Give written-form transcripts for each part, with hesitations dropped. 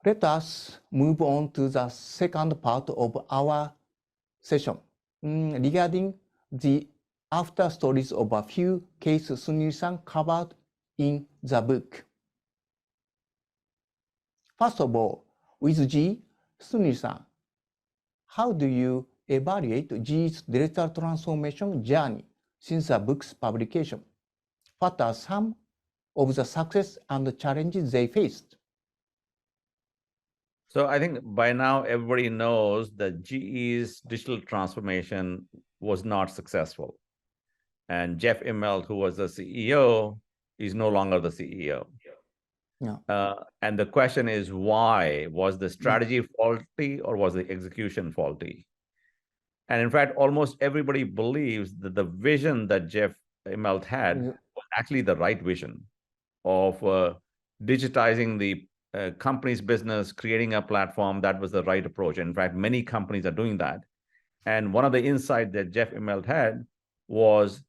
Let us move on to the second part of our session regarding the after stories of a few cases Sunil-san covered in the book. First of all, with GE, Sunil-san, how do you evaluate GE's digital transformation journey since the book's publication? What are some of the success and challenges they faced? So I think by now everybody knows that GE's digital transformation was not successful. And Jeff Immelt, who was the CEO, is no longer the CEO. Yeah. And the question is, why? Was the strategy faulty or was the execution faulty? And in fact, almost everybody believes that the vision that Jeff Immelt had was actually the right vision of digitizing the company's business, creating a platform. That was the right approach. In fact, many companies are doing that. And one of the insights that Jeff Immelt had was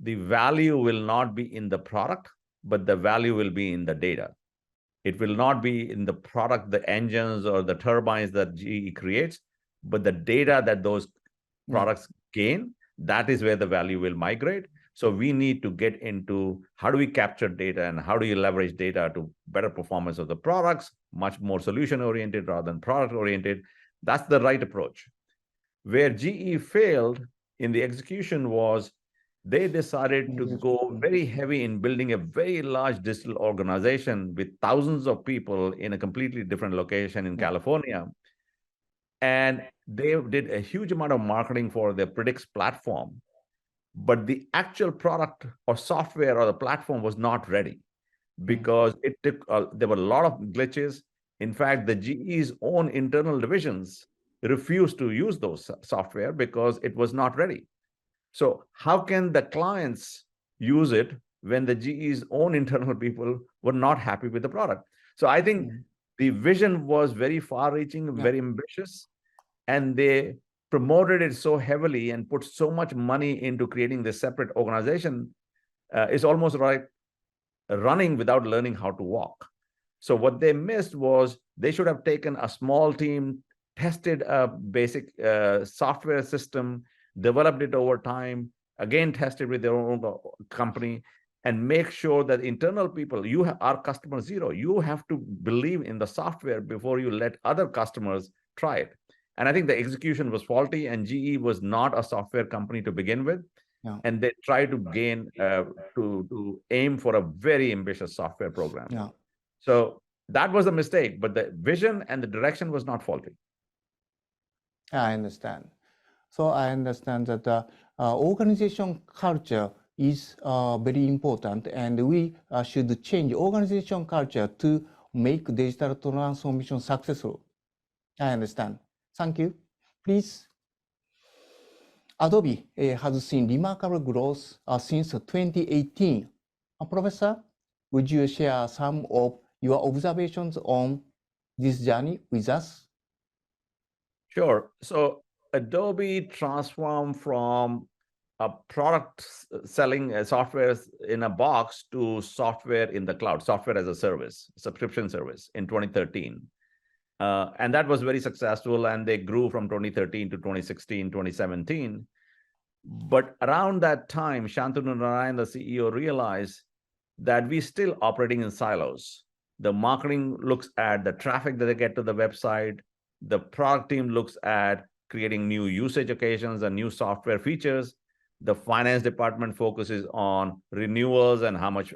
the value will not be in the product, but the value will be in the data. It will not be in the product, the engines or the turbines that GE creates, but the data that those products gain, that is where the value will migrate. So we need to get into how do we capture data and how do you leverage data to better performance of the products, much more solution-oriented rather than product-oriented. That's the right approach. Where GE failed in the execution was they decided to go very heavy in building a very large digital organization with thousands of people in a completely different location in California. And they did a huge amount of marketing for their Predix platform. But the actual product or software or the platform was not ready because it took, there were a lot of glitches. In fact, the GE's own internal divisions refused to use those software because it was not ready. So how can the clients use it when the GE's own internal people were not happy with the product? So I think the vision was very far-reaching, very ambitious, and they promoted it so heavily and put so much money into creating this separate organization. It's almost like running without learning how to walk. So what they missed was they should have taken a small team, tested a basic software system, developed it over time, again tested with their own company, and make sure that internal people, you are customer zero. You have to believe in the software before you let other customers try it. And I think the execution was faulty, and GE was not a software company to begin with. Yeah. And they tried to gain, to aim for a very ambitious software program. Yeah. So that was a mistake, but the vision and the direction was not faulty. I understand. So I understand that the organization culture is very important, and we should change organization culture to make digital transformation successful. I understand. Thank you. Please. Adobe has seen remarkable growth since 2018. Professor, would you share some of your observations on this journey with us? Sure. So Adobe transformed from a product selling software in a box to software in the cloud, software as a service, subscription service in 2013. And that was very successful, and they grew from 2013 to 2016, 2017. But around that time, Shantanu Narayan, the CEO, realized that we're still operating in silos. The marketing looks at the traffic that they get to the website. The product team looks at creating new usage occasions and new software features. The finance department focuses on renewals and how much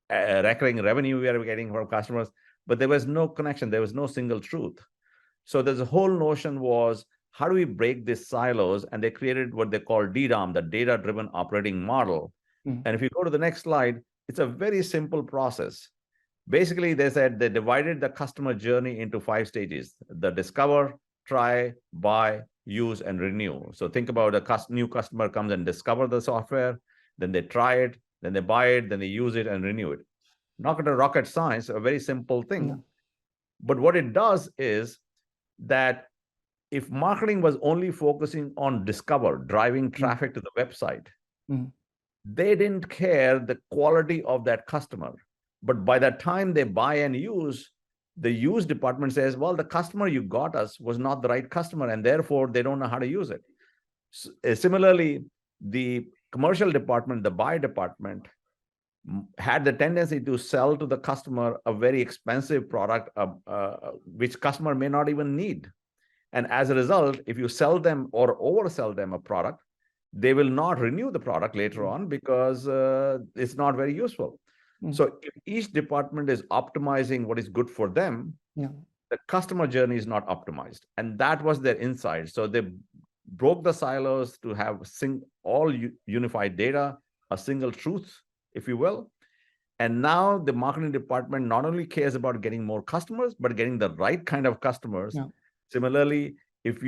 recurring revenue we are getting from customers. But there was no connection. There was no single truth. So there's a whole notion was, how do we break these silos? And they created what they call DDOM, the data-driven operating model. And if you go to the next slide, it's a very simple process. Basically, they said they divided the customer journey into 5 stages: the discover, try, buy, use, and renew. So think about a new customer comes and discover the software, then they try it, then they buy it, then they use it and renew it. Not a rocket science, a very simple thing. Yeah. But what it does is that if marketing was only focusing on discover, driving traffic to the website, they didn't care the quality of that customer. But by the time they buy and use, the use department says, well, the customer you got us was not the right customer, and therefore they don't know how to use it. Similarly, the commercial department, the buy department, had the tendency to sell to the customer a very expensive product, which customer may not even need. And as a result, if you sell them or oversell them a product, they will not renew the product later on because it's not very useful. So if each department is optimizing what is good for them, the customer journey is not optimized. And that was their insight. So they broke the silos to have all unified data, a single truth, if you will. And now the marketing department not only cares about getting more customers, but getting the right kind of customers. Similarly, if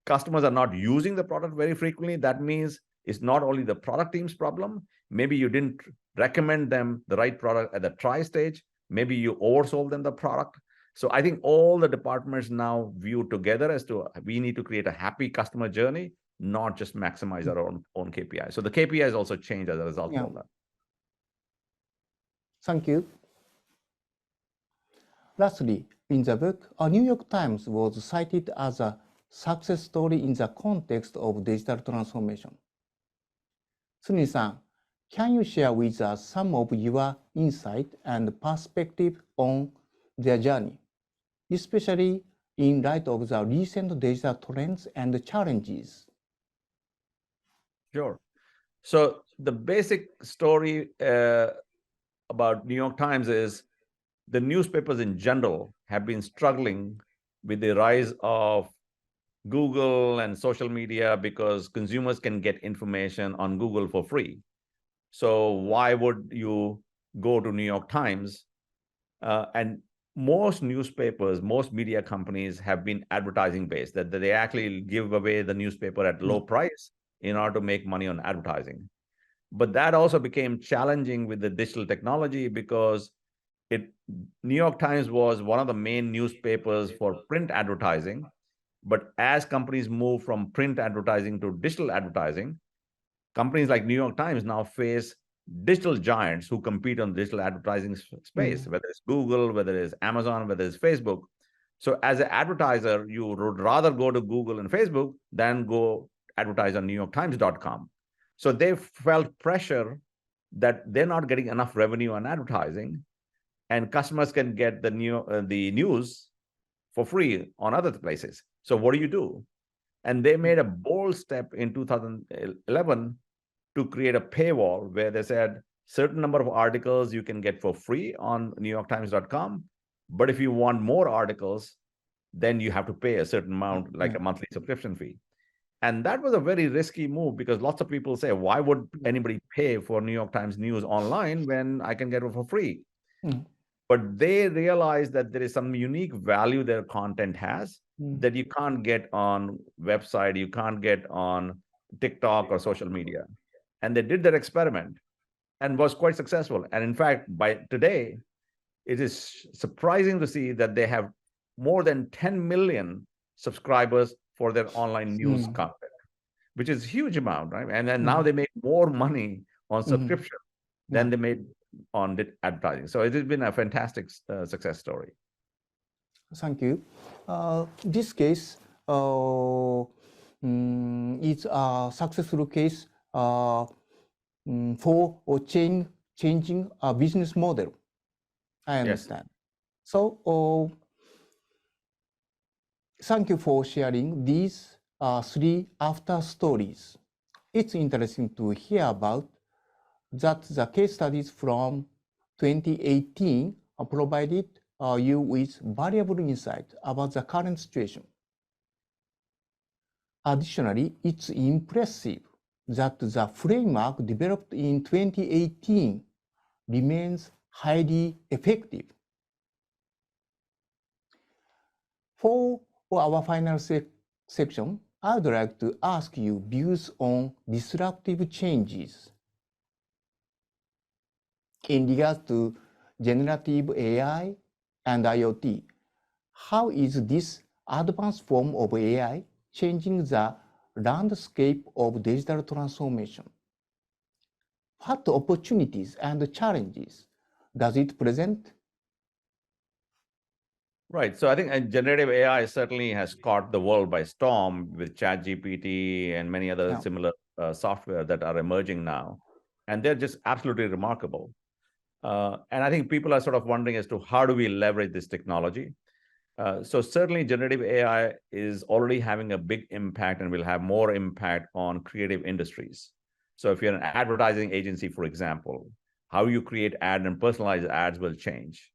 customers are not using the product very frequently, that means it's not only the product team's problem. Maybe you didn't recommend them the right product at the try stage. Maybe you oversold them the product. So I think all the departments now view together as to we need to create a happy customer journey, not just maximize our own KPI. So the KPIs also change as a result of that. Thank you. Lastly, in the book, a New York Times was cited as a success story in the context of digital transformation. Sunil-san, can you share with us some of your insight and perspective on their journey, especially in light of the recent digital trends and challenges? Sure. So the basic story about New York Times is the newspapers in general have been struggling with the rise of Google and social media because consumers can get information on Google for free. So why would you go to New York Times? And most newspapers, most media companies have been advertising based, that they actually give away the newspaper at low price in order to make money on advertising. But that also became challenging with the digital technology because New York Times was one of the main newspapers for print advertising. But as companies move from print advertising to digital advertising, companies like New York Times now face digital giants who compete on digital advertising space, whether it's Google, whether it's Amazon, whether it's Facebook. So as an advertiser, you would rather go to Google and Facebook than go advertise on NewYorkTimes.com. So they felt pressure that they're not getting enough revenue on advertising, and customers can get the news for free on other places. So what do? And they made a bold step in 2011 to create a paywall where they said certain number of articles you can get for free on NewYorkTimes.com, but if you want more articles, then you have to pay a certain amount, like a monthly subscription fee. And that was a very risky move because lots of people say, why would anybody pay for New York Times news online when I can get it for free? But they realized that there is some unique value their content has that you can't get on website, you can't get on TikTok or social media. And they did that experiment and was quite successful. And in fact, by today, it is surprising to see that they have more than 10 million subscribers for their online news content, which is a huge amount, right? And then now they make more money on subscription than they made on advertising. So it has been a fantastic success story. Thank you. This case is a successful case for changing a business model. I understand. So thank you for sharing these 3 after stories. It's interesting to hear about that the case studies from 2018 provided you with valuable insight about the current situation. Additionally, it's impressive that the framework developed in 2018 remains highly effective. For our final section, I would like to ask you views on disruptive changes. In regard to generative AI and IoT, how is this advanced form of AI changing the landscape of digital transformation? What opportunities and challenges does it present? Right. So I think generative AI certainly has caught the world by storm with ChatGPT and many other similar software that are emerging now. And they're just absolutely remarkable. And I think people are sort of wondering as to how do we leverage this technology? So certainly generative AI is already having a big impact and will have more impact on creative industries. So if you're an advertising agency, for example, how you create ad and personalized ads will change.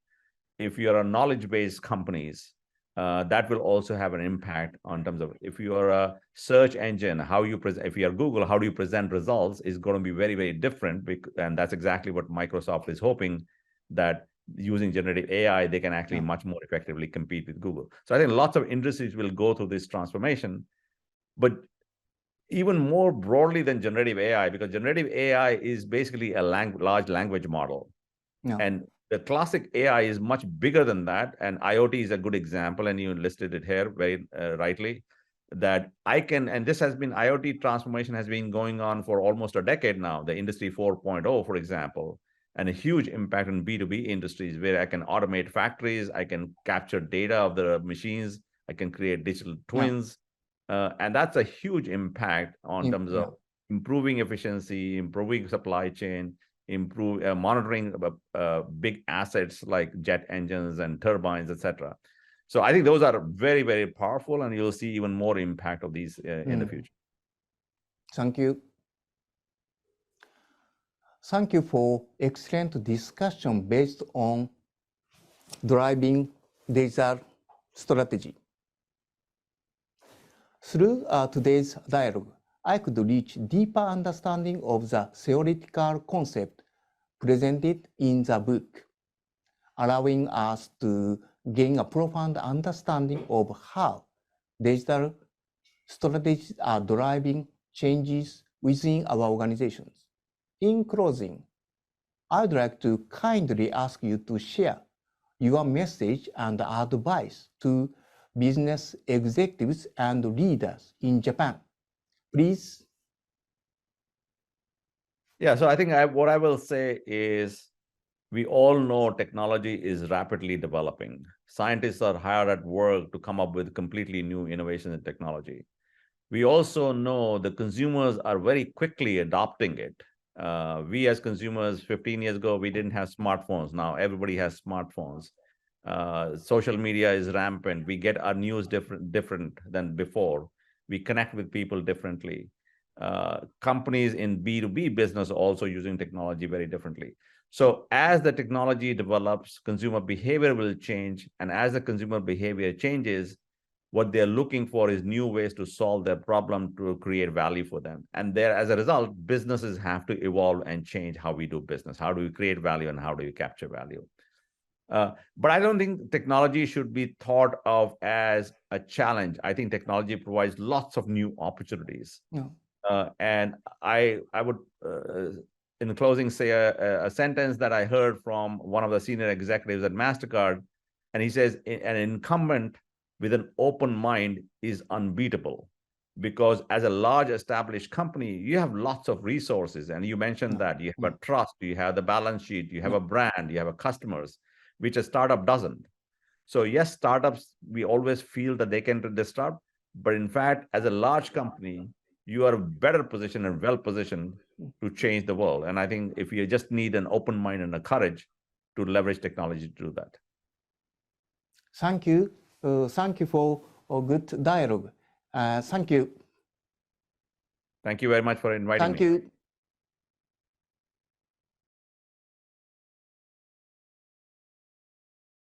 If you're a knowledge-based companies, that will also have an impact on terms of if you are a search engine, how you present, if you're Google, how do you present results is going to be very, very different. And that's exactly what Microsoft is hoping, that using generative AI, they can actually much more effectively compete with Google. So I think lots of industries will go through this transformation, but even more broadly than generative AI, because generative AI is basically a large language model. And the classic AI is much bigger than that. And IoT is a good example. And you listed it here very rightly, that and this has been, IoT transformation has been going on for almost a decade now. The Industry 4.0, for example, and a huge impact on B2B industries where I can automate factories, I can capture data of the machines, I can create digital twins. And that's a huge impact on terms of improving efficiency, improving supply chain, monitoring big assets like jet engines and turbines, etc. So I think those are very, very powerful, and you'll see even more impact of these in the future. Thank you. Thank you for excellent discussion based on driving digital strategy. Through today's dialogue, I could reach deeper understanding of the theoretical concept presented in the book, allowing us to gain a profound understanding of how digital strategies are driving changes within our organizations. In closing, I'd like to kindly ask you to share your message and advice to business executives and leaders in Japan. Please. Yeah, so I think what I will say is, we all know technology is rapidly developing. Scientists are hard at work to come up with completely new innovations in technology. We also know the consumers are very quickly adopting it. We as consumers, 15 years ago, we didn't have smartphones. Now everybody has smartphones. Social media is rampant. We get our news different than before. We connect with people differently. Companies in B2B business are also using technology very differently. So as the technology develops, consumer behavior will change. And as the consumer behavior changes, what they're looking for is new ways to solve their problem, to create value for them. And as a result, businesses have to evolve and change how we do business. How do we create value and how do we capture value? But I don't think technology should be thought of as a challenge. I think technology provides lots of new opportunities. And I would, in closing, say a sentence that I heard from one of the senior executives at MasterCard. And he says, an incumbent with an open mind is unbeatable, because as a large established company, you have lots of resources. And you mentioned that you have a trust, you have the balance sheet, you have a brand, you have a customers, which a startup doesn't. So yes, startups, we always feel that they can disrupt, but in fact, as a large company, you are better positioned and well positioned to change the world. And I think if you just need an open mind and a courage to leverage technology to do that. Thank you. Thank you for a good dialogue. Thank you. Thank you very much for inviting me. Thank you.